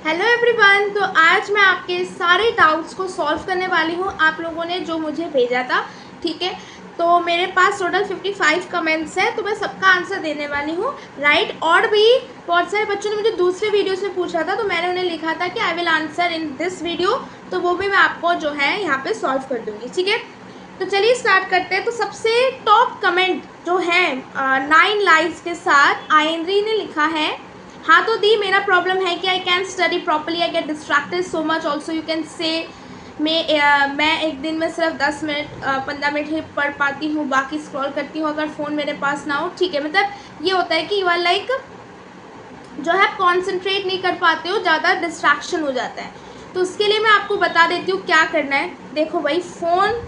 Hello everyone. तो आज मैं आपके सारे डाउट्स को सॉल्व करने वाली हूँ, आप लोगों ने जो मुझे भेजा था। ठीक है, तो मेरे पास टोटल 55 कमेंट्स हैं, तो मैं सबका आंसर देने वाली हूँ। राइट, और भी बहुत सारे बच्चों ने मुझे दूसरे वीडियोस में पूछा था, तो मैंने उन्हें लिखा था कि I will answer in this video, तो वो भी मैं आपको जो है यहाँ पे सॉल्व कर दूँगी। ठीक है, तो चलिए स्टार्ट करते हैं। तो सबसे टॉप कमेंट जो है 9 लाइक्स के साथ आयंद्री ने लिखा है, हाँ तो दी मेरा प्रॉब्लम है कि I can study properly, I get distracted so much. Also you can say मैं एक दिन में सिर्फ 10 मिनट 15 मिनट ही पढ़ पाती हूँ, बाकी स्क्रॉल करती हूँ अगर फ़ोन मेरे पास ना हो। ठीक है, मतलब ये होता है कि यू आर लाइक जो है कॉन्सेंट्रेट नहीं कर पाते हो, ज़्यादा डिस्ट्रैक्शन हो जाता है। तो उसके लिए मैं आपको बता देती हूँ क्या करना है। देखो भाई, फ़ोन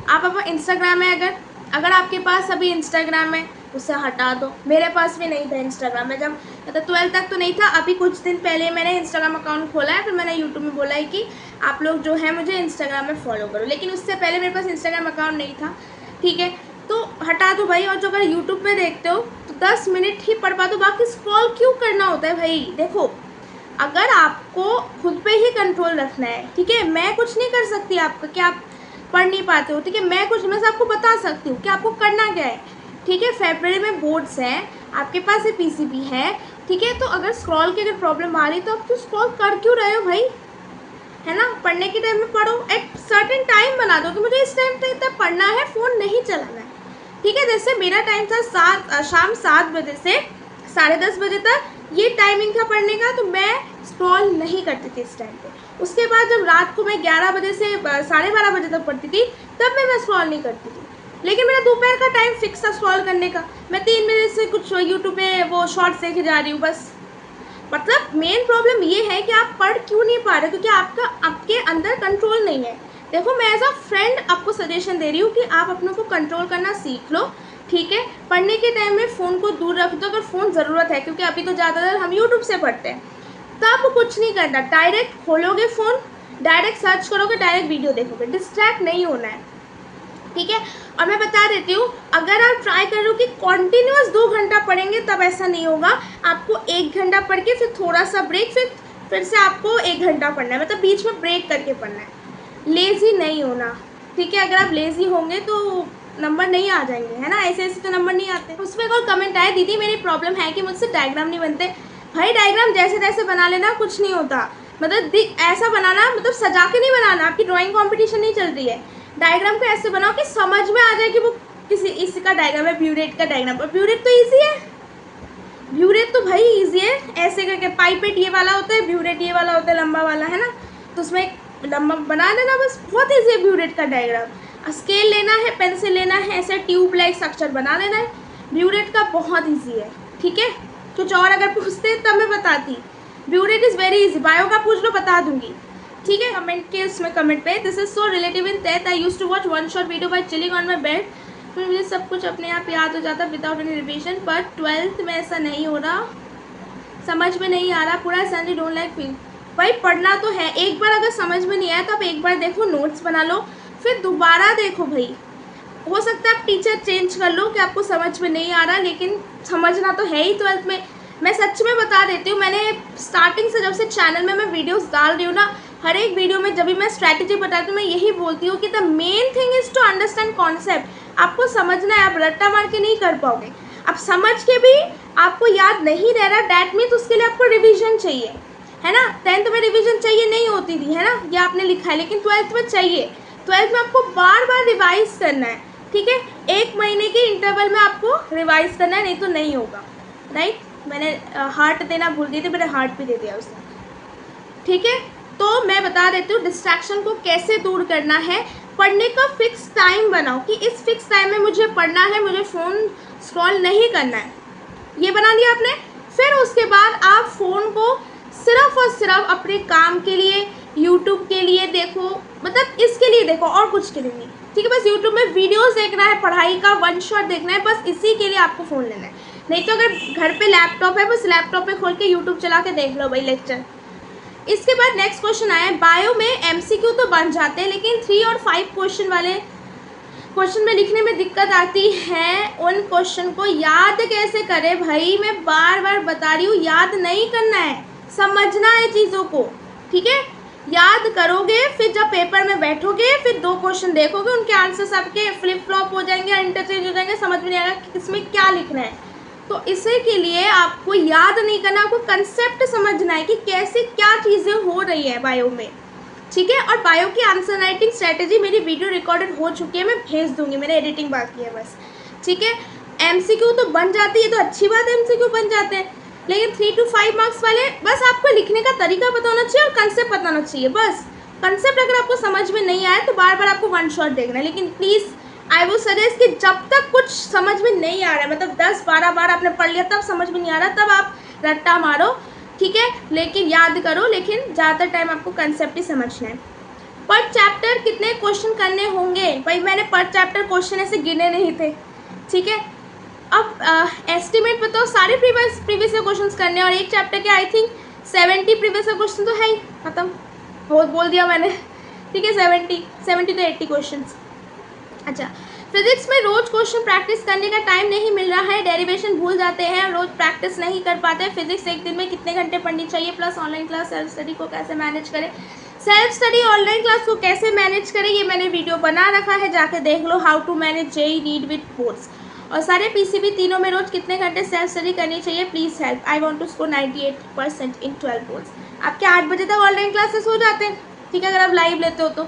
आप इंस्टाग्राम है, अगर आपके पास अभी इंस्टाग्राम है उसे हटा दो। मेरे पास भी नहीं था इंस्टाग्राम में, जब मतलब 12 तक तो नहीं था। अभी कुछ दिन पहले मैंने इंस्टाग्राम अकाउंट खोला है, फिर मैंने यूट्यूब में बोला है कि आप लोग जो है मुझे इंस्टाग्राम में फॉलो करो, लेकिन उससे पहले मेरे पास इंस्टाग्राम अकाउंट नहीं था। ठीक है, तो हटा दो भाई। और जो अगर यूट्यूब में देखते हो तो 10 मिनट ही पढ़ पाते हो, बाकी स्क्रॉल क्यों करना होता है भाई। देखो, अगर आपको खुद पे ही कंट्रोल रखना है, ठीक है, मैं कुछ नहीं कर सकती आपका कि आप पढ़ नहीं पाते हो। ठीक है, मैं से आपको बता सकती हूँ कि आपको करना क्या है। ठीक है, फरवरी में बोर्ड्स हैं, आपके पास पीसीबी है। ठीक है, तो अगर स्क्रॉल की अगर प्रॉब्लम आ रही तो आप तो स्क्रॉल कर क्यों रहे हो भाई, है ना। पढ़ने के टाइम में पढ़ो, एट सर्टेन टाइम बना दो कि मुझे इस टाइम तक पढ़ना है, फ़ोन नहीं चलाना है। ठीक है, जैसे मेरा टाइम था शाम 7 बजे से 10:30 बजे तक, ये टाइमिंग था पढ़ने का, तो मैं स्क्रॉल नहीं करती थी इस टाइम पे। उसके बाद जब रात को मैं 11 बजे से 12:30 बजे तक पढ़ती थी, तब मैं स्क्रॉल नहीं करती थी। लेकिन मेरा दोपहर का टाइम फिक्स था स्क्रॉल करने का। मैं 3 बजे से कुछ यूट्यूब पे वो शॉर्ट्स देखे जा रही हूँ बस। मतलब मेन प्रॉब्लम ये है कि आप पढ़ क्यों नहीं पा रहे, क्योंकि आपके अंदर कंट्रोल नहीं है। देखो, मैं एज अ फ्रेंड आपको सजेशन दे रही हूँ कि आप अपनों को कंट्रोल करना सीख लो। ठीक है, पढ़ने के टाइम में फ़ोन को दूर रख दो अगर फ़ोन ज़रूरत है, क्योंकि अभी तो ज़्यादातर हम यूट्यूब से पढ़ते हैं। तब कुछ नहीं करना, डायरेक्ट खोलोगे फ़ोन, डायरेक्ट सर्च करोगे, डायरेक्ट वीडियो देखोगे, डिस्ट्रैक्ट नहीं होना है। ठीक है, और मैं बता देती हूँ, अगर आप ट्राई कर रहे हो कि कॉन्टिन्यूस 2 घंटा पढ़ेंगे, तब ऐसा नहीं होगा। आपको 1 घंटा पढ़ के फिर थोड़ा सा ब्रेक, फिर से आपको 1 घंटा पढ़ना है, मतलब बीच में ब्रेक करके पढ़ना है। लेज़ी नहीं होना। ठीक है, अगर आप लेज़ी होंगे तो नंबर नहीं आ जाएंगे, है ना, ऐसे तो नंबर नहीं आते। उसमें एक और कमेंट आया, दीदी मेरी प्रॉब्लम है कि मुझसे डायग्राम नहीं बनते। भाई डायग्राम जैसे तैसे बना लेना, कुछ नहीं होता। मतलब ऐसा बनाना, मतलब सजा के नहीं बनाना। आपकी ड्राइंग कॉम्पिटिशन नहीं चल रही है। डायग्राम को ऐसे बनाओ कि समझ में आ जाए कि वो किसी इसका डायग्राम है, ब्यूरेट का डायग्राम। और ब्यूरेट तो ईजी है, ब्यूरेट तो भाई ईजी है। ऐसे करके पाइपेट ये वाला होता है, ब्यूरेट ये वाला होता है लंबा वाला, है ना, तो उसमें एक लंबा बना देना बस, बहुत ईजी है ब्यूरेट का डायग्राम। स्केल लेना है, पेंसिल लेना है, ऐसे ट्यूब लाइक स्ट्रक्चर बना लेना है। ब्यूरेट का बहुत ईजी है। ठीक है, कुछ और अगर पूछते तब मैं बताती। Burette is very easy, bio का पूछ लो, बता दूंगी। ठीक है, कमेंट के उसमें कमेंट पे, this is so relative in that I used to watch one shot video by chilling on my bed, फिर मुझे सब कुछ अपने आप याद हो जाता without any revision, but 12th में ऐसा नहीं हो रहा, समझ में नहीं आ रहा पूरा। Sandy don't like feel. भाई पढ़ना तो है, एक बार अगर समझ में नहीं आया तो आप एक बार देखो, नोट्स बना लो, फिर दोबारा देखो। भाई हो सकता है आप टीचर चेंज कर लो कि आपको समझ में नहीं आ रहा, लेकिन समझना तो है ही 12th में। मैं सच में बता देती हूँ, मैंने स्टार्टिंग से जब से चैनल में मैं वीडियोस डाल रही हूँ ना, हर एक वीडियो में जब भी मैं स्ट्रैटेजी बताती हूँ, मैं यही बोलती हूँ कि the main thing is to understand concept. आपको समझना है, आप रट्टा मार के नहीं कर पाओगे। आप समझ के भी आपको याद नहीं रह रहा, डैट मीन्स उसके लिए आपको रिविजन चाहिए, है ना। 10th में रिविजन चाहिए नहीं होती थी, है ना, ये आपने लिखा है, लेकिन 12th में चाहिए। 12th में आपको बार बार रिवाइज करना है। ठीक है, 1 महीने के इंटरवल में आपको रिवाइज करना है, नहीं तो नहीं होगा। राइट, मैंने हार्ट देना भूल गई थी, मैंने हार्ट भी दे दिया उसने। ठीक है, तो मैं बता देती हूँ डिस्ट्रैक्शन को कैसे दूर करना है। पढ़ने का फिक्स टाइम बनाओ कि इस फिक्स टाइम में मुझे पढ़ना है, मुझे फ़ोन स्क्रॉल नहीं करना है, ये बना दिया आपने। फिर उसके बाद आप फ़ोन को सिर्फ और सिर्फ अपने काम के लिए, यूट्यूब के लिए देखो, मतलब इसके लिए देखो और कुछ के लिए नहीं। ठीक है, बस यूट्यूब में वीडियोस देखना है, पढ़ाई का वन शॉट देखना है, बस इसी के लिए आपको फ़ोन लेना है। नहीं तो अगर घर पे लैपटॉप है, बस लैपटॉप पे खोल के यूट्यूब चला के देख लो भाई लेक्चर। इसके बाद नेक्स्ट क्वेश्चन आया, बायो में एमसीक्यू तो बन जाते हैं, लेकिन 3 और 5 क्वेश्चन वाले क्वेश्चन में लिखने में दिक्कत आती है। उन क्वेश्चन को याद कैसे करें भाई, मैं बार बार बता रही हूँ, याद नहीं करना है, समझना है चीज़ों को, ठीक है। याद करोगे, फिर जब पेपर में बैठोगे फिर 2 क्वेश्चन देखोगे, उनके आंसर्स आपके फ्लिप फ्लॉप हो जाएंगे, इंटरचेंज हो जाएंगे, समझ में नहीं आएगा कि इसमें क्या लिखना है। तो इसी के लिए आपको याद नहीं करना, आपको कंसेप्ट समझना है कि कैसे क्या चीज़ें हो रही है बायो में, ठीक है। और बायो की आंसर राइटिंग स्ट्रेटेजी मेरी वीडियो रिकॉर्डेड हो चुकी है, मैं भेज दूंगी, मैंने एडिटिंग बाकी है बस, ठीक है। एमसीक्यू तो बन जाती है, तो अच्छी बात है, एमसीक्यू बन जाते हैं, लेकिन 3 to 5 मार्क्स वाले बस आपको लिखने का तरीका पता होना चाहिए और कंसेप्ट पता होना चाहिए बस। कंसेप्ट अगर आपको समझ में नहीं आया तो बार बार आपको वन शॉट देखना है, लेकिन प्लीज़ आई वुड सजेस्ट कि जब तक कुछ समझ में नहीं आ रहा है, मतलब 10-12 बार आपने पढ़ लिया तब समझ में नहीं आ रहा, तब आप रट्टा मारो, ठीक है, लेकिन याद करो, लेकिन ज़्यादातर टाइम आपको कंसेप्ट ही समझना है। पर चैप्टर कितने क्वेश्चन करने होंगे भाई, मैंने पर चैप्टर क्वेश्चन ऐसे गिने नहीं थे, ठीक है। अब एस्टिमेट बताओ, सारे प्रीवियस क्वेश्चंस करने और एक चैप्टर के आई थिंक 70 प्रीवियस क्वेश्चन तो है ही, खत्म, बहुत बोल दिया मैंने, ठीक है। 70 to 80 क्वेश्चंस। अच्छा, फिजिक्स में रोज क्वेश्चन प्रैक्टिस करने का टाइम नहीं मिल रहा है, डेरिवेशन भूल जाते हैं, रोज प्रैक्टिस नहीं कर पाते। फिजिक्स एक दिन में कितने घंटे पढ़नी चाहिए, plus online class self study को कैसे मैनेज करें। सेल्फ स्टडी ऑनलाइन क्लास को कैसे मैनेज करें, ये मैंने वीडियो बना रखा है, जाके देख लो, how to manage JEE NEET with boards. और सारे पीसीबी तीनों में रोज कितने घंटे सेल्फ स्टडी करनी चाहिए, please help, I want to score 98% in 12 boards. आपके 8 बजे तक ऑनलाइन क्लासेस हो जाते हैं, ठीक है, अगर आप लाइव लेते हो तो,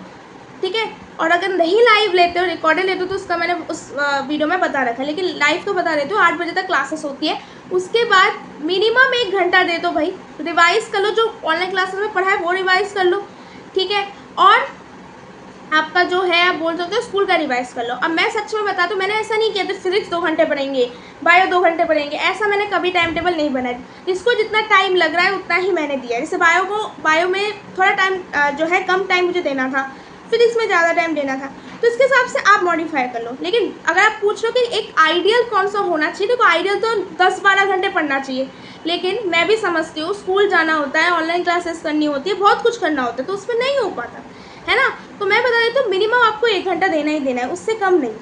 ठीक है। और अगर नहीं लाइव लेते हो, रिकॉर्डेड लेते हो, तो उसका मैंने उस वीडियो में बता रखा है, लेकिन लाइव तो बता देते हो, 8 बजे तक क्लासेस होती है। उसके बाद मिनिमम 1 घंटा दे दो भाई, रिवाइज़ कर लो, जो ऑनलाइन क्लासेस में पढ़ा है वो रिवाइज़ कर लो, ठीक है। और आपका जो है आप बोल सकते हो स्कूल का रिवाइज कर लो। अब मैं सच में बता दूँ, मैंने ऐसा नहीं किया तो फिजिक्स 2 घंटे पढ़ेंगे, बायो 2 घंटे पढ़ेंगे, ऐसा मैंने कभी टाइम टेबल नहीं बनाया। जिसको जितना टाइम लग रहा है उतना ही मैंने दिया। जैसे बायो में थोड़ा टाइम जो है कम टाइम मुझे देना था, फिजिक्स में ज़्यादा टाइम देना था, तो इसके हिसाब से आप मॉडिफाई कर लो। लेकिन अगर आप पूछ लो कि एक आइडियल कौन सा होना चाहिए, तो आइडियल तो 10-12 घंटे पढ़ना चाहिए, लेकिन मैं भी समझती हूँ स्कूल जाना होता है, ऑनलाइन क्लासेस करनी होती है, बहुत कुछ करना होता है, तो उसमें नहीं हो पाता है ना। तो मैं बता देती हूँ मिनिमम आपको 1 घंटा देना ही देना है, उससे कम नहीं,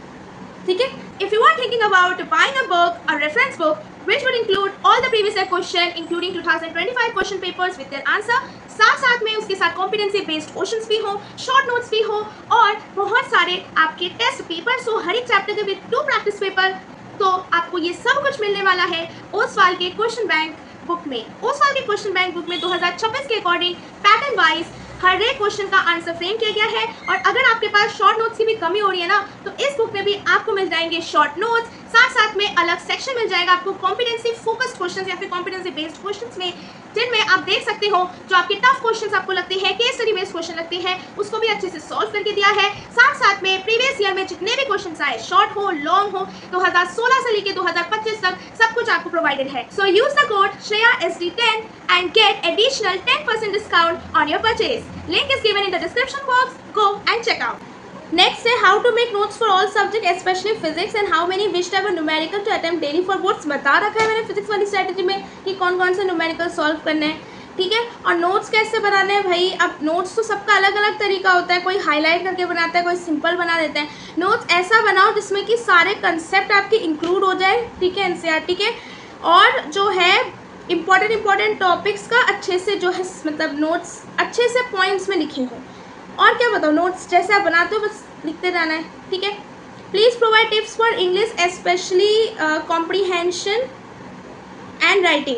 ठीक है। If you are thinking about buying a book, a reference book which would include all the previous year question including 2025 question papers with their answer, साथ में उसके साथ कॉम्पिटेंसी बेस्ड क्वेश्चंस भी हो, शॉर्ट नोट्स भी हो और बहुत सारे आपके टेस्ट पेपर्स हो, हर एक चैप्टर के विद 2 प्रैक्टिस पेपर, तो आपको ये सब कुछ मिलने वाला है ओसवाल के क्वेश्चन बैंक बुक में। ओसवाल के क्वेश्चन बैंक बुक में 2026 के अकॉर्डिंग पैटर्न वाइज हर एक क्वेश्चन का आंसर फ्रेम किया गया है। और अगर आपके पास शॉर्ट नोट्स की भी कमी हो रही है ना, तो इस बुक में भी आपको मिल जाएंगे शॉर्ट नोट्स, साथ में अलग सेक्शन मिल जाएगा आपको कॉम्पिटेंसी फोकस्ड क्वेश्चंस या फिर कॉम्पिटेंसी बेस्ड क्वेश्चंस में, जिनमें आप देख सकते हो जो आपके टफ क्वेश्चंस आपको लगते हैं, केस स्टडी बेस्ड क्वेश्चन लगते हैं, उसको भी अच्छे से सॉल्व करके दिया है। साथ में प्रीवियस ईयर में जितने भी क्वेश्चंस आए, शॉर्ट हो लॉन्ग हो, 2016 से लेकर 2025 तक सब कुछ आपको प्रोवाइडेड है। So use the code SHREYA-SD10 and get additional 10% discount on your purchase. Link is given in the description box. Go and check out. Next है how to make notes for all subject especially physics and how many which type of numerical to attempt daily for boards। बता रखा है मैंने physics वाली strategy में कि कौन कौन से न्यूमेरिकल सॉल्व करने हैं, ठीक है। और नोट्स कैसे बनाने हैं भाई, अब नोट्स तो सबका अलग अलग तरीका होता है, कोई हाईलाइट करके बनाता है, कोई सिंपल बना देता है। नोट्स ऐसा बनाओ जिसमें कि सारे कंसेप्ट आपके इंक्लूड हो जाए, ठीक है, एनसीईआरटी के, और जो है इम्पॉर्टेंट टॉपिक्स का अच्छे से जो है मतलब नोट्स अच्छे से पॉइंट्स में लिखे हों। और क्या बताओ, नोट्स जैसे आप बनाते हो बस लिखते जाना है, ठीक है। Please provide tips for English specially comprehension and writing,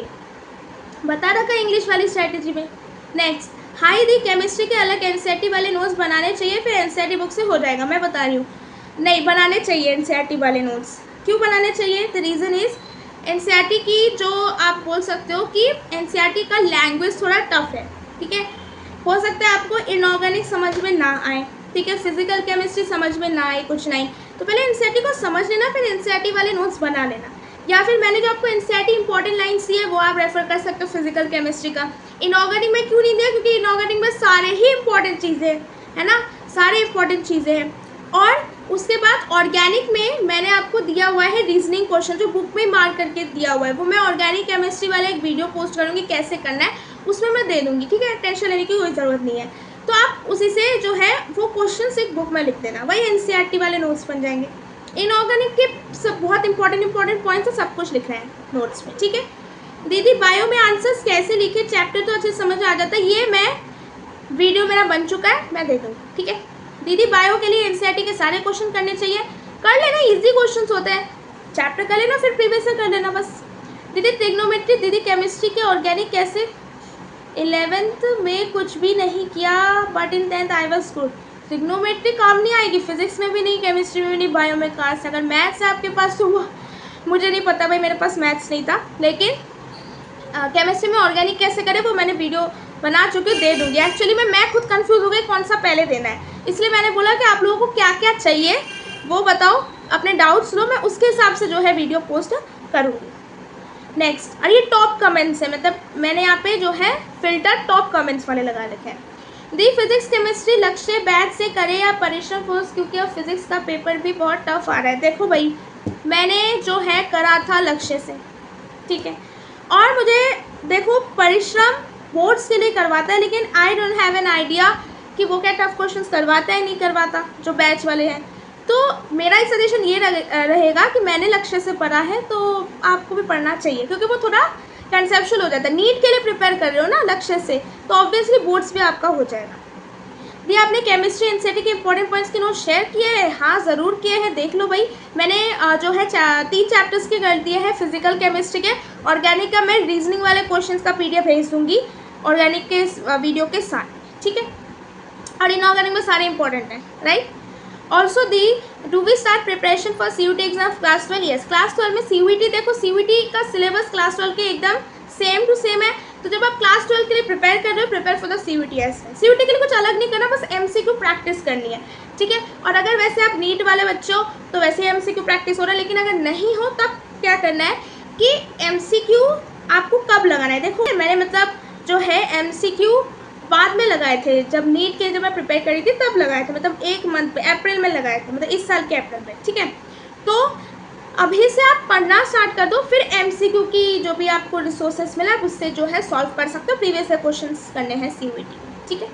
बता रखा है इंग्लिश वाली स्ट्रैटेजी में। नेक्स्ट हाई दी केमिस्ट्री के अलग एनसीईआरटी वाले नोट्स बनाने चाहिए, फिर एनसीईआरटी बुक से हो जाएगा। मैं बता रही हूँ नहीं बनाने चाहिए एनसीईआरटी वाले नोट्स। क्यों बनाने चाहिए? द रीज़न इज़ एनसीईआरटी की जो आप बोल सकते हो कि एनसीईआरटी का लैंग्वेज थोड़ा टफ है, ठीक है। हो सकता है आपको इनऑर्गेनिक समझ में ना आए, ठीक है, फिजिकल केमिस्ट्री समझ में ना आए, कुछ नहीं, तो पहले एनसीईआरटी को समझ लेना, फिर एनसीईआरटी वाले नोट्स बना लेना। या फिर मैंने जो आपको एनसीईआरटी इंपॉर्टेंट लाइन्स दी है वो आप रेफर कर सकते हो फिजिकल केमिस्ट्री का। इनऑर्गेनिक में क्यों नहीं दिया? क्योंकि इनऑर्गेनिक में सारे ही इंपॉर्टेंट चीज़ें है ना, सारे इंपॉर्टेंट चीज़ें हैं। और उसके बाद ऑर्गेनिक में मैंने आपको दिया हुआ है रीजनिंग क्वेश्चन, जो बुक में मार्क करके दिया हुआ है, वो मैं ऑर्गेनिक केमिस्ट्री वाले एक वीडियो पोस्ट करूँगी कैसे करना है, उसमें मैं दे दूँगी, ठीक है, टेंशन लेने की कोई ज़रूरत नहीं है। तो आप उसी से जो है वो क्वेश्चन एक बुक में लिख देना, वही एनसीईआरटी वाले नोट्स बन जाएंगे। इनऑर्गेनिक के सब बहुत इंपॉर्टेंट पॉइंट्स सब कुछ लिख रहे हैं नोट्स में, ठीक है। दीदी बायो में आंसर्स कैसे लिखे, चैप्टर तो अच्छे समझ आ जाता है, ये मैं वीडियो मेरा बन चुका है, मैं दे दूँगी, ठीक है। दीदी बायो के लिए एनसीईआरटी के सारे क्वेश्चन करने चाहिए, कर लेना, इजी क्वेश्चंस होते हैं, चैप्टर कर लेना, फिर प्रीवियस से कर लेना बस। दीदी ट्रिग्नोमेट्री, दीदी केमिस्ट्री के ऑर्गेनिक कैसे, 11th में कुछ भी नहीं किया but in 10th I was good. Trigonometry काम नहीं आएगी, फिजिक्स में भी नहीं, केमिस्ट्री में भी नहीं, बायो में कहाँ से, अगर मैथ्स है आपके पास तो वो मुझे नहीं पता भाई, मेरे पास मैथ्स नहीं था। लेकिन केमिस्ट्री में ऑर्गेनिक कैसे करें वो मैंने वीडियो बना चुकी हूँ, दे दूँगी। एक्चुअली मैं खुद कंफ्यूज हो गई कौन सा पहले देना है, इसलिए मैंने बोला कि आप लोगों को क्या क्या चाहिए वो बताओ, अपने डाउट्स लो, मैं उसके हिसाब से जो है वीडियो पोस्ट करूँगी। नेक्स्ट, और ये टॉप कमेंट्स है, मतलब मैंने यहाँ पे जो है फिल्टर टॉप कमेंट्स वाले लगा रखे हैं। दी फिजिक्स केमिस्ट्री लक्ष्य बैच से करे या परिश्रम फोर्स, क्योंकि अब फिजिक्स का पेपर भी बहुत टफ आ रहा है। देखो भाई मैंने जो है करा था लक्ष्य से, ठीक है, और मुझे देखो परिश्रम बोर्ड्स के लिए करवाता है, लेकिन I don't have an idea कि वो क्या टफ क्वेश्चंस करवाता है नहीं करवाता जो बैच वाले हैं। तो मेरा ही सजेशन ये रहेगा कि मैंने लक्ष्य से पढ़ा है तो आपको भी पढ़ना चाहिए, क्योंकि वो थोड़ा कंसेप्चुअल हो जाता है। नीट के लिए प्रिपेयर कर रहे हो ना लक्ष्य से, तो ऑब्वियसली बोर्ड्स भी आपका हो जाएगा। दी आपने केमिस्ट्री एनसीईआरटी के इंपॉर्टेंट पॉइंट्स के नोट शेयर किए हैं? हाँ ज़रूर किए हैं, देख लो भाई। मैंने जो है 3 चैप्टर्स के कर दिए हैं फिजिकल केमिस्ट्री के। ऑर्गेनिक का मैं रीजनिंग वाले क्वेश्चंस का PDF भेज दूँगी ऑर्गेनिक के वीडियो के साथ, ठीक है, और इनऑर्गेनिक में सारे इंपॉर्टेंट हैं, राइट। ऑल्सो दी do we start preparation for CUET exam class 12? Yes, class 12 में CUET, देखो CUET का सिलेबस क्लास 12 के एकदम सेम टू सेम है। तो जब आप क्लास 12 के लिए प्रिपेयर कर रहे हो, प्रिपेयर फॉर द CUET ऐसे। CUET के लिए कुछ अलग नहीं करना, बस MCQ प्रैक्टिस करनी है, ठीक है। और अगर वैसे आप नीट वाले बच्चे हो तो वैसे MCQ प्रैक्टिस हो रहा है, लेकिन अगर नहीं हो तब क्या करना है कि MCQ आपको कब लगाना है। देखो मैंने मतलब जो है MCQ बाद में लगाए थे, जब नीट के जब मैं प्रिपेयर करी थी तब लगाए थे, मतलब 1 मंथ पे अप्रैल में लगाए थे, मतलब इस साल के अप्रैल में, ठीक है। तो अभी से आप पढ़ना स्टार्ट कर दो, फिर MCQ की जो भी आपको रिसोर्सेस मिला उससे जो है सॉल्व कर सकते हो, प्रीवियस क्वेश्चंस करने हैं CUET, ठीक है।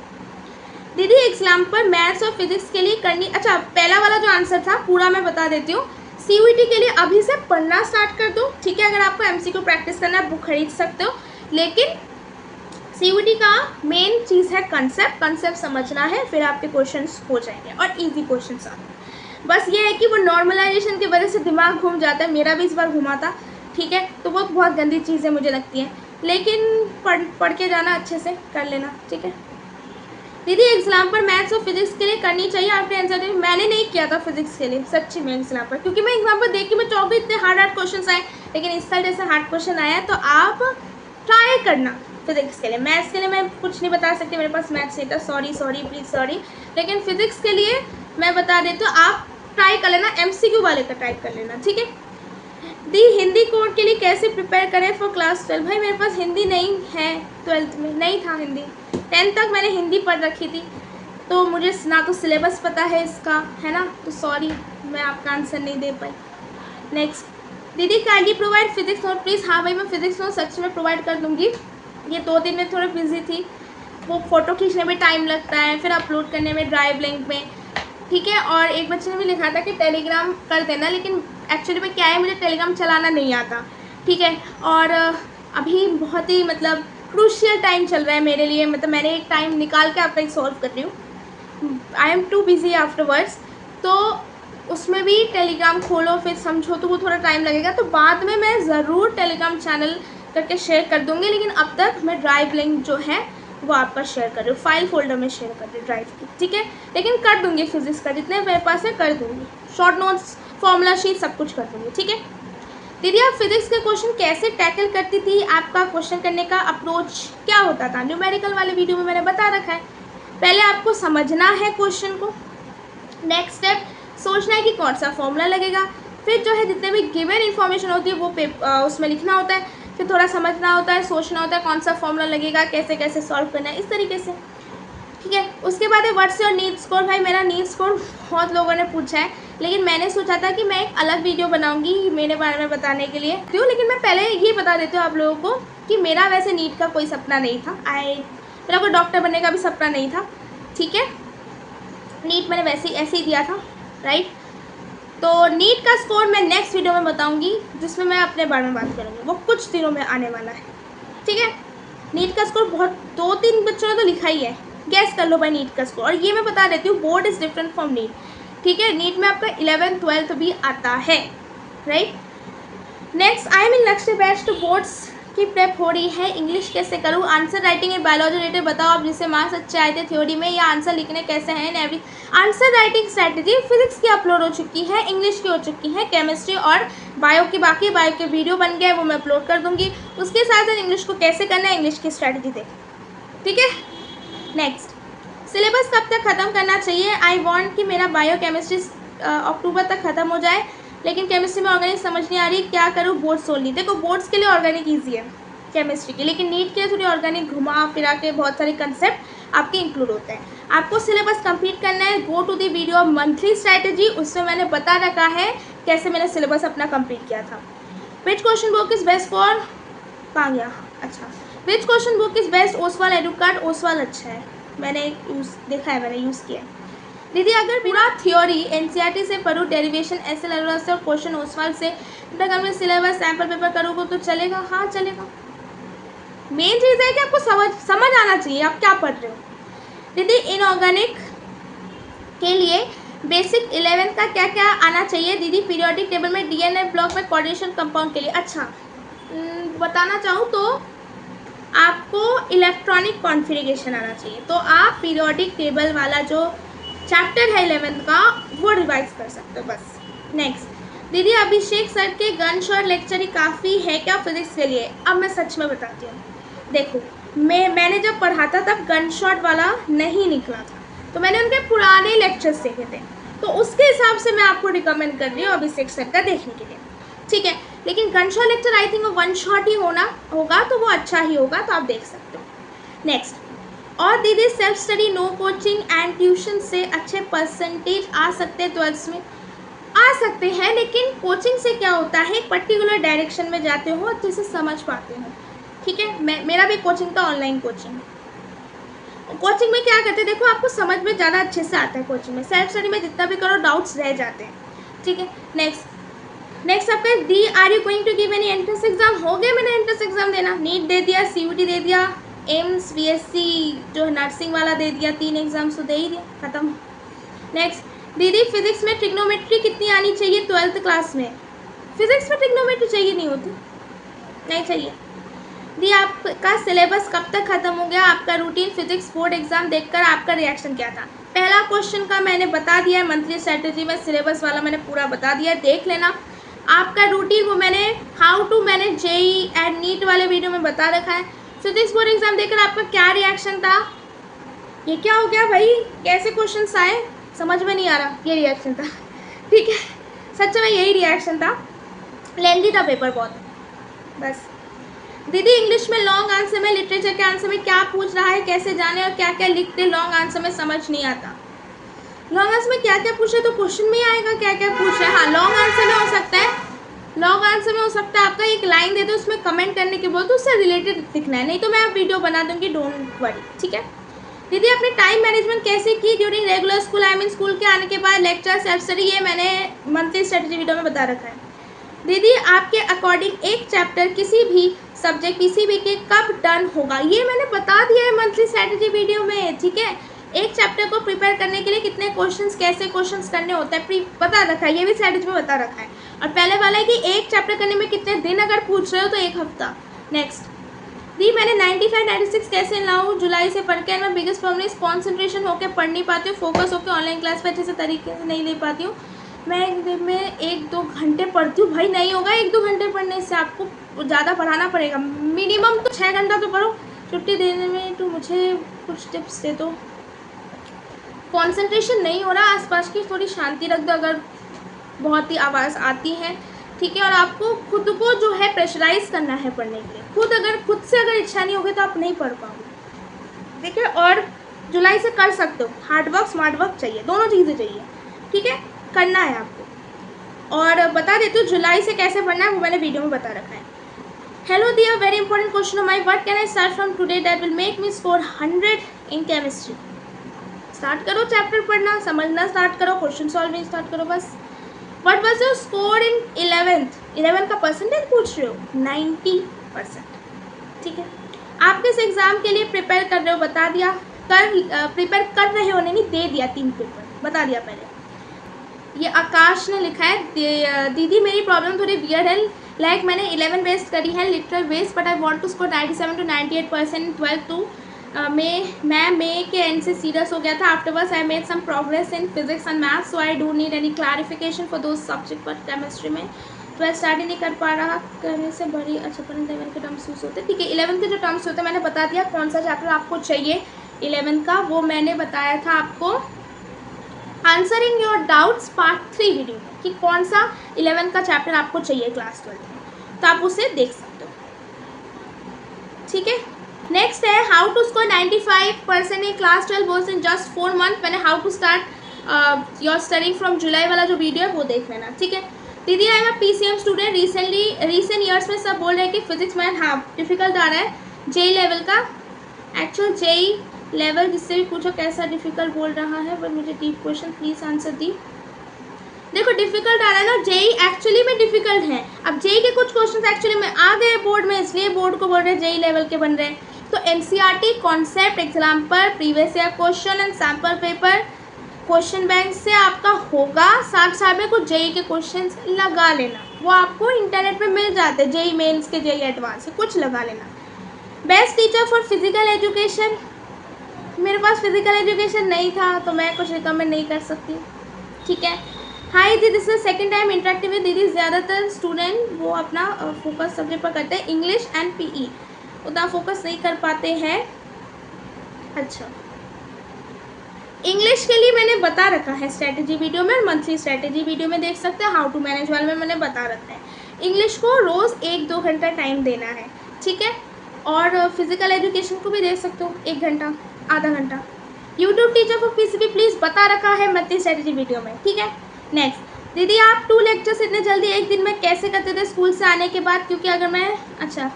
दीदी एग्जाम पर मैथ्स और फिजिक्स के लिए करनी, अच्छा पहला वाला जो आंसर था पूरा मैं बता देती हूँ। CUET के लिए अभी से पढ़ना स्टार्ट कर दो, ठीक है। अगर आपको MCQ प्रैक्टिस करना है बुक खरीद सकते हो, लेकिन CUET का मेन चीज़ है कंसेप्ट समझना है, फिर आपके क्वेश्चंस हो जाएंगे और इजी क्वेश्चंस आते हैं। बस ये है कि वो नॉर्मलाइजेशन की वजह से दिमाग घूम जाता है, मेरा भी इस बार घुमा था, ठीक है। तो वो बहुत गंदी चीज़ें मुझे लगती हैं, लेकिन पढ़ के जाना, अच्छे से कर लेना, ठीक है। दीदी एग्जाम पर मैथ्स और फिजिक्स के लिए करनी चाहिए आपके आंसर? मैंने नहीं किया था फिजिक्स के लिए सच्ची में एग्जाम पर, क्योंकि मैं एग्जाम पर देख के मैं चौबी इतने हार्ड क्वेश्चन आए, लेकिन इस साल जैसे हार्ड क्वेश्चन आया है तो आप ट्राई करना फिजिक्स के लिए। मैथ्स के लिए मैं कुछ नहीं बता सकती, मेरे पास मैथ्स नहीं था, सॉरी प्लीज़ सॉरी। लेकिन फिजिक्स के लिए मैं बता देती हूँ, आप ट्राई कर लेना, MCQ वाले का ट्राई कर लेना, ठीक है। दी हिंदी कोड के लिए कैसे प्रिपेयर करें फॉर क्लास 12? भाई मेरे पास हिंदी नहीं है, 12th में नहीं था हिंदी, 10th तक मैंने हिंदी पढ़ रखी थी, तो मुझे ना तो सिलेबस पता है इसका, है ना, तो सॉरी मैं आपका आंसर नहीं दे पाई। नेक्स्ट, दीदी kindly provide physics note please. हाँ भाई मैं फिजिक्स नोट सच में प्रोवाइड कर दूँगी, ये 2 दिन में थोड़ी बिजी थी, वो फ़ोटो खींचने में टाइम लगता है, फिर अपलोड करने में ड्राइव लिंक में, ठीक है। और एक बच्चे ने भी लिखा था कि टेलीग्राम कर देना, लेकिन एक्चुअली में क्या है मुझे टेलीग्राम चलाना नहीं आता, ठीक है। और अभी बहुत ही मतलब क्रूशियल टाइम चल रहा है मेरे लिए, मतलब मैंने एक टाइम निकाल के आपका सॉल्व कर रही हूँ, I am too busy afterwards, तो उसमें भी टेलीग्राम खोलो फिर समझो तो वो थोड़ा टाइम लगेगा। तो बाद में मैं ज़रूर टेलीग्राम चैनल करके शेयर कर दूँगी, लेकिन अब तक मैं ड्राइव लिंक जो है वो आपका शेयर कर रही हूँ, फाइल फोल्डर में शेयर कर रही हूँ ड्राइव की, ठीक है। लेकिन कर दूँगी फिजिक्स का जितने मेरे पास है कर दूँगी, शॉर्ट नोट्स फॉर्मूला शीट सब कुछ कर दूँगी, ठीक है। दीदी आप फिजिक्स के क्वेश्चन कैसे टैकल करती थी? आपका क्वेश्चन करने का अप्रोच क्या होता था? न्यूमेरिकल वाले वीडियो में मैंने बता रखा है। पहले आपको समझना है क्वेश्चन को, नेक्स्ट स्टेप सोचना है कि कौन सा फॉर्मूला लगेगा, फिर जो है जितने भी गिवन इन्फॉर्मेशन होती है वो उसमें लिखना होता है, फिर थोड़ा समझना होता है, सोचना होता है कौन सा फॉर्मूला लगेगा, कैसे कैसे सॉल्व करना है, इस तरीके से, ठीक है। उसके बाद है व्हाट्स योर नीट स्कोर। भाई मेरा नीट स्कोर बहुत लोगों ने पूछा है, लेकिन मैंने सोचा था कि मैं एक अलग वीडियो बनाऊंगी मेरे बारे में बताने के लिए, क्यों, लेकिन मैं पहले ये बता देती हूँ आप लोगों को कि मेरा वैसे नीट का कोई सपना नहीं था, मेरा कोई डॉक्टर बनने का भी सपना नहीं था, ठीक है। नीट मैंने वैसे ऐसे ही दिया था, राइट। तो नीट का स्कोर मैं नेक्स्ट वीडियो में बताऊंगी, जिसमें मैं अपने बारे में बात करूंगी, वो कुछ दिनों में आने वाला है, ठीक है। नीट का स्कोर बहुत 2-3 बच्चों ने तो लिखा ही है, गैस कर लो भाई नीट का स्कोर। और ये मैं बता देती हूँ, board is different from NEET, ठीक है। नीट में आपका 11th 12th भी आता है, right. Next, I am in next batch to boards की प्रेप हो रही है, इंग्लिश कैसे करूँ, answer writing in biology related बताओ आप, जिससे मार्क्स अच्छे आए थे थ्योरी में, या आंसर लिखने कैसे हैं every. Answer writing strategy physics की अपलोड हो चुकी है, इंग्लिश की हो चुकी है, केमिस्ट्री और बायो की बाकी बायो के वीडियो बन गए, वो मैं अपलोड कर दूंगी। उसके साथ साथ इंग्लिश को कैसे करना है, इंग्लिश की स्ट्रैटेजी देखें, ठीक है। नेक्स्ट, सिलेबस कब तक ख़त्म करना चाहिए। आई वॉन्ट कि मेरा बायो केमिस्ट्री अक्टूबर तक ख़त्म हो जाए, लेकिन केमिस्ट्री में ऑर्गेनिक समझ नहीं आ रही, क्या करूँ, बोर्ड्स ओनली। देखो बोर्ड्स के लिए ऑर्गेनिक ईजी है केमिस्ट्री की, लेकिन नीट के लिए थोड़ी ऑर्गेनिक घुमा फिरा के बहुत सारे कंसेप्ट आपके इंक्लूड होते हैं। आपको सिलेबस कंप्लीट करना है, go to the video of monthly strategy, उसमें मैंने बता रखा है कैसे मैंने सिलेबस अपना कंप्लीट किया था। Which question book is best for, कहाँ गया, अच्छा, which question book is best, Oswaal Educart, Oswaal अच्छा है, मैंने देखा है, मैंने यूज़ किया है। दीदी अगर पूरा थ्योरी एनसीईआरटी से पढ़ूँ, डेरिवेशन एसएल अरोड़ा से और क्वेश्चन ओसवाल से, अगर मैं सिलेबस सैम्पल पेपर करूँगा तो चलेगा, हाँ चलेगा। मेन चीज़ है कि आपको समझ आना चाहिए आप क्या पढ़ रहे हो। दीदी इनऑर्गेनिक के लिए बेसिक 11th का क्या क्या आना चाहिए। दीदी पीरियोडिक टेबल में डीएनए ब्लॉक में कोऑर्डिनेशन कंपाउंड के लिए, अच्छा बताना चाहूँ तो आपको इलेक्ट्रॉनिक कॉन्फ़िगरेशन आना चाहिए, तो आप पीरियोडिक टेबल वाला जो चैप्टर है 11th का वो रिवाइज कर सकते हो बस। नेक्स्ट, दीदी अभिषेक सर के गन शॉट लेक्चर ही काफ़ी है क्या फिजिक्स के लिए। अब मैं सच में बताती हूँ, देखो मैंने जब पढ़ा था तब गन शॉट वाला नहीं निकला था, तो मैंने उनके पुराने लेक्चर्स देखे थे, तो उसके हिसाब से मैं आपको रिकमेंड कर रही हूँ अभिषेक सर का देखने के लिए, ठीक है। लेकिन gun shot lecture I think वो 1 शॉट ही होगा तो वो अच्छा ही होगा, तो आप देख सकते हो। नेक्स्ट, और दीदी self study no coaching and tuition से अच्छे परसेंटेज आ सकते हैं 12th में, आ सकते हैं, लेकिन कोचिंग से क्या होता है, एक पर्टिकुलर डायरेक्शन में जाते हो, अच्छे से समझ पाते हो, ठीक है। मेरा भी कोचिंग था, ऑनलाइन कोचिंग। कोचिंग में क्या करते हैं, देखो आपको समझ में ज़्यादा अच्छे से आता है कोचिंग में, सेल्फ स्टडी में जितना भी करो डाउट्स रह जाते हैं, ठीक है। नेक्स्ट आपका दी are you going to give any entrance exam, हो गया मैंने एंट्रेंस एग्जाम देना, नीट दे दिया, सीयूटी दे दिया, एम्स बीएससी जो नर्सिंग वाला दे दिया, 3 एग्जाम्स तो दे ही दिया, खत्म। नेक्स्ट, दीदी फिजिक्स में ट्रिग्नोमेट्री कितनी आनी चाहिए 12th क्लास में। फिजिक्स में ट्रिग्नोमेट्री चाहिए नहीं होती, नहीं चाहिए। दी आपका सिलेबस कब तक ख़त्म हो गया, आपका रूटीन फिजिक्स बोर्ड एग्जाम देखकर आपका रिएक्शन क्या था। पहला क्वेश्चन का मैंने बता दिया है, मंथली स्ट्रेटेजी में सिलेबस वाला मैंने पूरा बता दिया, देख लेना। आपका रूटीन वो मैंने how to manage JEE and NEET वाले वीडियो में बता रखा है। फिजिक्स बोर्ड एग्जाम देखकर आपका क्या रिएक्शन था, ये क्या हो गया भाई, कैसे क्वेश्चन आए, समझ में नहीं आ रहा, ये रिएक्शन था, ठीक है। सच में यही रिएक्शन था, लेंथी था पेपर बहुत, बस। दीदी इंग्लिश में लॉन्ग आंसर में, लिटरेचर के आंसर में क्या पूछ रहा है, कैसे जाने और क्या क्या लिखते, लॉन्ग आंसर में समझ नहीं आता। लॉन्ग आंसर में क्या क्या पूछे तो क्वेश्चन में आएगा क्या क्या पूछ रहे हैं। हाँ लॉन्ग आंसर में हो सकता है, लॉन्ग आंसर में हो सकता है आपका एक लाइन दे दो, उसमें कमेंट करने के बोल तो उससे रिलेटेड लिखना है, नहीं तो मैं वीडियो बना दूंगी, डोंट वरी, ठीक है। दीदी अपने टाइम मैनेजमेंट कैसे की during regular school, I mean school के आने के बाद लेक्चर सेल्फ स्टडी, ये मैंने मंथली स्ट्रेटजी वीडियो में बता रखा है। दीदी आपके अकॉर्डिंग एक चैप्टर किसी भी सब्जेक्ट पीसीबी के कब डन होगा, ये मैंने बता दिया है मंथली स्ट्रेटजी वीडियो में, ठीक है। एक चैप्टर को प्रिपेयर करने के लिए कितने क्वेश्चंस, कैसे क्वेश्चंस करने होते हैं बता रखा है, ये भी स्ट्रेटजी में बता रखा है। और पहले वाला है कि एक चैप्टर करने में कितने दिन अगर पूछ रहे हो तो 1 हफ्ता। नेक्स्ट, दी मैंने 95-96 कैसे लाऊँ, जुलाई से पढ़ के मैं बिगेस्ट प्रॉब्लम इस कॉन्सेंट्रेशन होकर पढ़ नहीं पाती हूँ, फोकस होकर ऑनलाइन क्लास पर अच्छे से तरीके से नहीं ले पाती हूँ। मैं एक दिन में 1-2 घंटे पढ़ती हूँ, भाई नहीं होगा 1-2 घंटे पढ़ने से, आपको ज़्यादा पढ़ाना पड़ेगा, मिनिमम तो 6 घंटा तो पढ़ो। छुट्टी देने में तो मुझे कुछ टिप्स दे दो। कंसंट्रेशन नहीं हो रहा, आसपास की थोड़ी शांति रख दो अगर बहुत ही आवाज़ आती है, ठीक है। और आपको खुद को जो है प्रेशराइज करना है पढ़ने के लिए, खुद से अगर इच्छा नहीं होगी तो आप नहीं पढ़ पाओगे, ठीक है। और जुलाई से कर सकते हो, हार्ड वर्क स्मार्ट वर्क चाहिए, दोनों चीज़ें चाहिए, ठीक है, करना है आपको। और बता देती हूँ जुलाई से कैसे पढ़ना है, वो मैंने वीडियो में बता रखा है। Hello there, very important question of my, what can I start from today that will make me score 100 in chemistry. Start करो चैप्टर पढ़ना, समझना स्टार्ट करो, क्वेश्चन सॉल्विंग स्टार्ट करो बस। What was your score in 11th का percentage पूछ रहे हो, 90%। ठीक है, आप किस एग्ज़ाम के लिए प्रिपेयर कर रहे हो बता दिया, प्रिपेयर कर रहे हो नहीं दे दिया, 3 पेपर बता दिया पहले। ये आकाश ने लिखा है, दीदी मेरी प्रॉब्लम थोड़ी वियर्ड है, लाइक मैंने 11 बेस्ड करी है literal based, but I want to score 97 to 98% in 12th टू मैं के एंड से सीरियस हो गया था। Afterwards I made some progress in physics and maths, so I don't need any clarification for those subject, but chemistry में 12 start ही नहीं कर पा रहा करने से बड़ी अच्छा पर 11 के टर्म्स यूज होते हैं। ठीक है, 11 के जो टर्म्स होते हैं मैंने बता दिया, कौन सा चैप्टर आपको चाहिए 11 का वो मैंने बताया था आपको answering your doubts part 3 video में, कि कौन सा 11 का चैप्टर आपको चाहिए क्लास 12 में, तो आप उसे देख सकते हो। ठीक है, नेक्स्ट है how to score 95% in class 12 boards in just 4 month. मैंने how to start your studying from July वाला जो वीडियो है वो देख लेना। ठीक है दीदी, I am a PCM student, recent years में सब बोल रहे हैं कि फिजिक्स मैथ हाँ डिफिकल्ट आ रहा है, JEE लेवल का, एक्चुअल JEE लेवल जिससे भी पूछो कैसा डिफिकल्ट बोल रहा है, बट मुझे deep question please answer the. देखो डिफिकल्ट आ रहा है ना, JEE एक्चुअली में डिफिकल्ट है। अब JEE के कुछ क्वेश्चन एक्चुअली में आ गए बोर्ड में, इसलिए बोर्ड को बोल रहे हैं JEE लेवल के बन रहे हैं। तो NCERT concept example previous year question and sample paper question bank से आपका होगा, साथ साथ में कुछ JEE के क्वेश्चन लगा लेना, वो आपको इंटरनेट पे मिल जाते हैं, JEE मेन्स के JEE एडवांस से कुछ लगा लेना। Best teacher for physical education, मेरे पास फिजिकल एजुकेशन नहीं था तो मैं कुछ रिकमेंड नहीं कर सकती। ठीक है, हाई दीदी, this is second time interactive with दीदी। ज़्यादातर स्टूडेंट वो अपना फोकस सब्जेक्ट पर करते हैं, इंग्लिश एंड PE उतना फोकस नहीं कर पाते हैं। अच्छा, इंग्लिश के लिए मैंने बता रखा है स्ट्रैटेजी वीडियो में, और मंथली स्ट्रैटेजी वीडियो में देख सकते हैं, हाउ टू मैनेज वाले में मैंने बता रखा है। इंग्लिश को रोज़ 1-2 घंटा टाइम देना है। ठीक है, और फिजिकल एजुकेशन को भी देख सकते हो 1 घंटा आधा घंटा। YouTube teacher for PCB please बता रखा है मंथली स्ट्रैटेजी वीडियो में। ठीक है, नेक्स्ट दीदी, आप 2 लेक्चर्स इतने जल्दी एक दिन में कैसे करते थे स्कूल से आने के बाद? क्योंकि अगर मैं अच्छा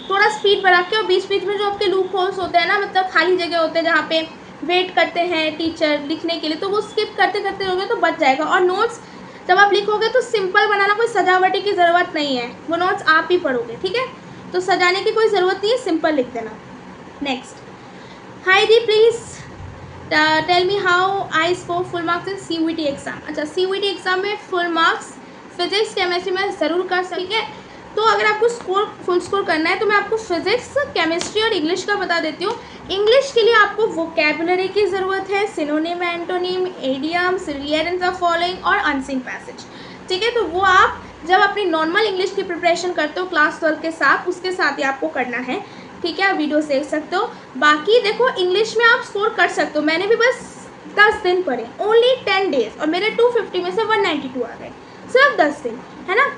थोड़ा स्पीड बढ़ा के, और बीच बीच में जो आपके लूप होल्स होते हैं ना, मतलब खाली जगह होते हैं जहाँ पे वेट करते हैं टीचर लिखने के लिए, तो वो स्किप करते करते रहोगे तो बच जाएगा। और नोट्स जब आप लिखोगे तो सिंपल बनाना, कोई सजावटी की ज़रूरत नहीं है, वो नोट्स आप ही पढ़ोगे। ठीक है, तो सजाने की कोई ज़रूरत नहीं है, सिंपल लिख देना। नेक्स्ट, हाई दी please tell me how I score full marks in CUET exam. अच्छा, CUET एग्ज़ाम में फुल मार्क्स फिजिक्स केमिस्ट्री में ज़रूर कर सकते हैं। तो अगर आपको फुल स्कोर करना है तो मैं आपको फिजिक्स केमिस्ट्री और इंग्लिश का बता देती हूँ। इंग्लिश के लिए आपको वोकैबुलरी की ज़रूरत है, सिनोनिम, एंटोनिम, एडियम्स, रिएरेंस ऑफ फॉलोइंग और अनसीन पैसेज। ठीक है, तो वो आप जब अपनी नॉर्मल इंग्लिश की प्रिपरेशन करते हो क्लास 12 के साथ, उसके साथ ही आपको करना है। ठीक है, आप वीडियो देख सकते हो। बाकी देखो इंग्लिश में आप स्कोर कर सकते हो, मैंने भी बस 10 दिन पढ़े, ओनली 10 डेज, और मेरे 250 में से 192 आ गए, सिर्फ 10 दिन, है ना।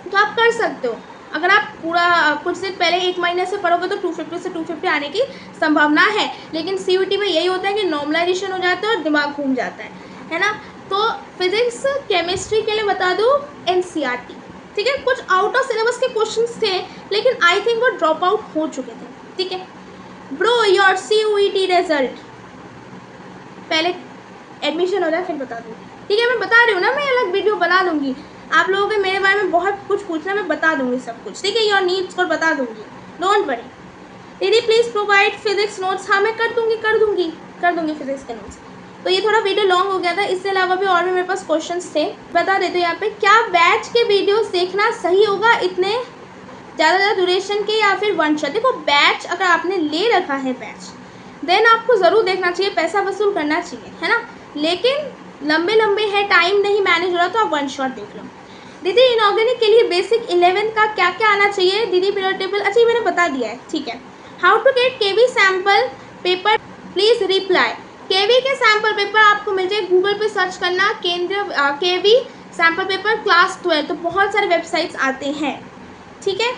तो आप कर सकते हो, अगर आप पूरा कुछ दिन पहले 1 महीने से पढ़ोगे तो 250 से 250 आने की संभावना है। लेकिन CUET में यही होता है कि नॉर्मलाइजेशन हो जाता है और दिमाग घूम जाता है ना। तो फिजिक्स केमिस्ट्री के लिए बता दूँ NCERT। ठीक है, कुछ आउट ऑफ सिलेबस के क्वेश्चंस थे, लेकिन आई थिंक वो ड्रॉप आउट हो चुके थे। ठीक है ब्रो, योर CUET रिजल्ट पहले एडमिशन हो जाए फिर बता दूँगी। ठीक है, मैं बता रही हूँ ना, मैं अलग वीडियो बना दूँगी। आप लोगों के मेरे बारे में बहुत कुछ पूछना, मैं बता दूँगी सब कुछ। ठीक है, योर नीड्स को बता दूँगी, डोंट वरी। दीदी प्लीज़ प्रोवाइड फिजिक्स नोट्स। हाँ मैं कर दूँगी फिजिक्स के नोट्स। तो ये थोड़ा वीडियो लॉन्ग हो गया था, इसके अलावा भी और भी मेरे पास क्वेश्चंस थे, बता देते हो यहाँ पे। क्या बैच के वीडियोस देखना सही होगा इतने ज़्यादा ड्यूरेशन के, या फिर वन शॉट? देखो बैच अगर आपने ले रखा है बैच, देन आपको ज़रूर देखना चाहिए, पैसा वसूल करना चाहिए, है ना। लेकिन लंबे है, टाइम नहीं मैनेज हो रहा, तो आप वन शॉट देख लो। दीदी इनऑर्गेनिक के लिए बेसिक 11 का क्या क्या आना चाहिए? दीदी पीरियड टेबल, अच्छा ये मैंने बता दिया है। ठीक है, how to get KV sample paper please reply. KV के सैम्पल पेपर आपको मिल जाए, गूगल पे सर्च करना केंद्रीय KV सैम्पल पेपर क्लास 12, तो बहुत सारे वेबसाइट्स आते हैं। ठीक है,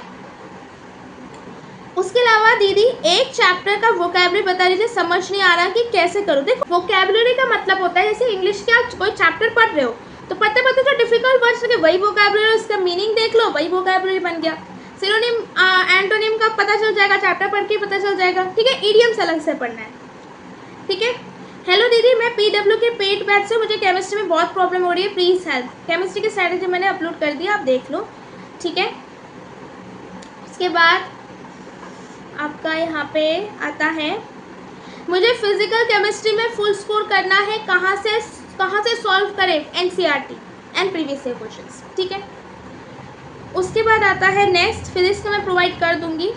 उसके अलावा दीदी एक चैप्टर का वोकैबुलरी बता दीजिए, समझ नहीं आ रहा कि कैसे करूँ। देखो वोकैबुलरी का मतलब होता है, जैसे इंग्लिश के आप कोई चैप्टर पढ़ रहे हो तो पढ़ते पढ़ते जो डिफिकल्ट वर्ड्स लगे वही वोकैबुलरी, उसका मीनिंग देख लो, वही वोकैबुलरी बन गया। सिनोनिम एंटोनिम का पता चल जाएगा, चैप्टर पढ़ के पता चल जाएगा। ठीक है, इडियम्स अलग से पढ़ना है। ठीक है, हेलो दीदी, मैं PW के पेड बैच से, मुझे केमिस्ट्री में बहुत प्रॉब्लम हो रही है, प्लीज़ हेल्प। केमिस्ट्री की स्ट्रैटेजी मैंने अपलोड कर दिया, आप देख लो, ठीक है। उसके बाद आपका यहाँ पे आता है, मुझे फिजिकल केमिस्ट्री में फुल स्कोर करना है, कहाँ से सॉल्व करें, NCERT and previous year questions, ठीक है। उसके बाद आता है नेक्स्ट, फिजिक्स का मैं प्रोवाइड कर दूंगी।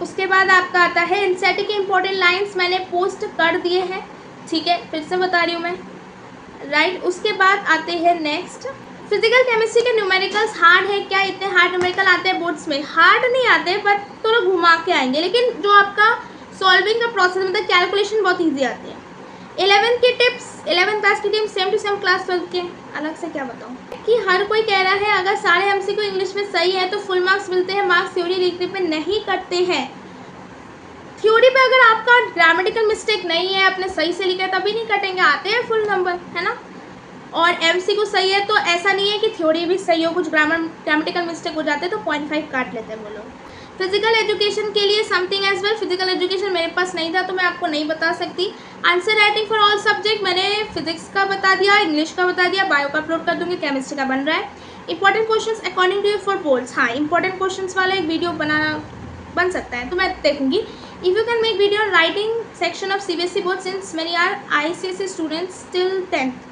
उसके बाद आपका आता है एनसीईआरटी के इंपॉर्टेंट लाइंस मैंने पोस्ट कर दिए हैं, ठीक है, फिर से बता रही हूँ मैं, राइट। उसके बाद आते हैं नेक्स्ट, फिजिकल केमिस्ट्री के न्यूमेरिकल्स हार्ड है क्या? इतने हार्ड न्यूमेरिकल आते हैं बोर्ड्स में? हार्ड नहीं आते, बट थोड़ा घुमा के आएंगे, लेकिन जो आपका सॉल्विंग का प्रोसेस मतलब कैलकुलेशन बहुत ईजी आती है। 11th की टिप्स, 11th क्लास की tips same to same class 12 के, अलग से क्या बताऊँ कि हर कोई कह रहा है अगर सारे MCQ इंग्लिश में सही है तो फुल मार्क्स मिलते हैं, मार्क्स थ्योरी लिखने पे नहीं कटते हैं। थ्योरी पे अगर आपका ग्रामेटिकल मिस्टेक नहीं है, आपने सही से लिखा है, तभी नहीं कटेंगे, आते हैं फुल नंबर, है ना। और MCQ सही है तो ऐसा नहीं है कि थ्योरी भी सही हो, कुछ ग्रामेटिकल मिस्टेक हो जाते हैं तो 0.5 काट लेते हैं वो लोग। फिजिकल एजुकेशन के लिए something as well, physical education मेरे पास नहीं था तो मैं आपको नहीं बता सकती। Answer writing for all subject मैंने फिजिक्स का बता दिया, इंग्लिश का बता दिया, बायो का अपलोड कर दूंगी, केमिस्ट्री का बन रहा है। Important questions according to you for boards, हाँ इंपॉर्टेंट क्वेश्चंस वाला एक वीडियो बन सकता है तो मैं देखूंगी। If you can make video on writing section of CBSE board since many are ICSE students till 10th,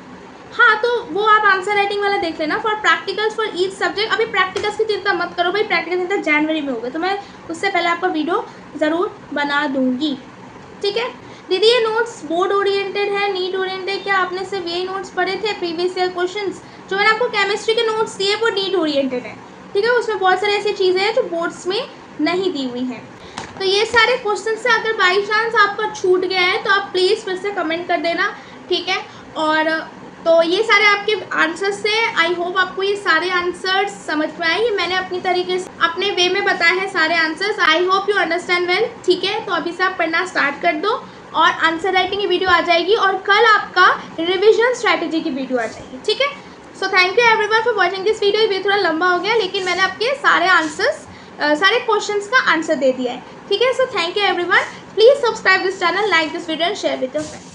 हाँ तो वो आप आंसर राइटिंग वाला देख लेना। For practicals for each subject, अभी प्रैक्टिकल्स की चिंता मत करो भाई, प्रैक्टिकल जनवरी में होगा तो मैं उससे पहले आपका वीडियो ज़रूर बना दूंगी, ठीक है। दीदी ये नोट्स बोर्ड ओरिएंटेड है, नीट ओरिएंटेड, क्या आपने सिर्फ यही नोट्स पढ़े थे? प्रीवियस ईयर क्वेश्चंस जो मैंने आपको केमिस्ट्री के नोट्स दिए वो नीट ओरिएंटेड है, ठीक है। उसमें बहुत सारी ऐसी चीज़ें हैं जो बोर्ड्स में नहीं दी हुई हैं। तो ये सारे क्वेश्चन से अगर बाई चांस आपका छूट गया है तो आप प्लीज़ फिर से कमेंट कर देना, ठीक है। और तो ये सारे आपके आंसर्स से, आई होप आपको ये सारे आंसर्स समझ में आए। ये मैंने अपनी तरीके से अपने वे में बताए हैं सारे answers, I hope you understand well, ठीक है। तो अभी से आप पढ़ना स्टार्ट कर दो और आंसर राइटिंग की वीडियो आ जाएगी और कल आपका रिविजन स्ट्रैटेजी की वीडियो आ जाएगी, ठीक है। So thank you everyone for watching this video. ये थोड़ा लंबा हो गया लेकिन मैंने आपके सारे आंसर्स सारे क्वेश्चंस का आंसर दे दिया है, ठीक है। So thank you everyone, please subscribe this channel, like this video and share with your friends.